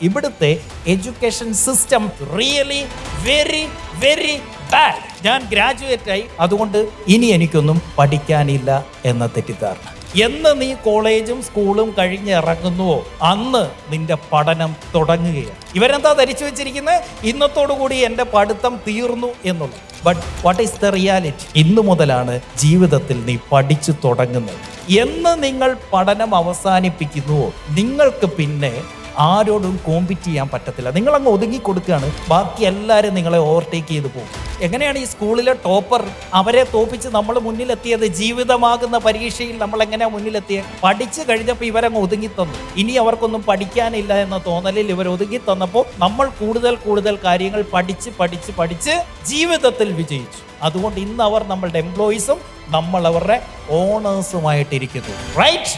ഇവിടുത്തെ education system really very very bad. ഞാൻ graduate ആയി, അതുകൊണ്ട് ഇനി എനിക്കൊന്നും പഠിക്കാനില്ല എന്ന തെറ്റിദ്ധാരണ. എന്ന് നീ കോളേജും സ്കൂളും കഴിഞ്ഞിറങ്ങുന്നുവോ അന്ന് നിന്റെ പഠനം തുടങ്ങുകയാണ്. ഇവരെന്താ ധരിച്ചു വെച്ചിരിക്കുന്നത്? ഇന്നത്തോടുകൂടി എൻ്റെ പഠിത്തം തീർന്നു എന്നുള്ളത്. But what is the reality? ഇന്നു മുതലാണ് ജീവിതത്തിൽ നീ പഠിച്ചു തുടങ്ങുന്നത്. എന്ന് നിങ്ങൾ പഠനം അവസാനിപ്പിക്കുന്നുവോ നിങ്ങൾക്ക് പിന്നെ ആരോടും കോമ്പീറ്റ് ചെയ്യാൻ പറ്റത്തില്ല. നിങ്ങളങ്ങ് ഒതുങ്ങി കൊടുക്കുകയാണ്, ബാക്കി എല്ലാവരും നിങ്ങളെ ഓവർടേക്ക് ചെയ്ത് പോകും. എങ്ങനെയാണ് ഈ സ്കൂളിലെ ടോപ്പർ അവരെ തോപ്പിച്ച് നമ്മൾ മുന്നിലെത്തിയത്? ജീവിതമാകുന്ന പരീക്ഷയിൽ നമ്മൾ എങ്ങനെയാണ് മുന്നിലെത്തിയത്? പഠിച്ചു കഴിഞ്ഞപ്പോൾ ഇവരങ്ങ് ഒതുങ്ങി തന്നു. ഇനി അവർക്കൊന്നും പഠിക്കാനില്ല എന്ന തോന്നലിൽ ഇവർ ഒതുങ്ങി തന്നപ്പോൾ നമ്മൾ കൂടുതൽ കാര്യങ്ങൾ പഠിച്ച് ജീവിതത്തിൽ വിജയിച്ചു. അതുകൊണ്ട് ഇന്ന് അവർ നമ്മളുടെ എംപ്ലോയീസും നമ്മൾ അവരുടെ ഓണേഴ്സുമായിട്ടിരിക്കുന്നു. റൈറ്റ്?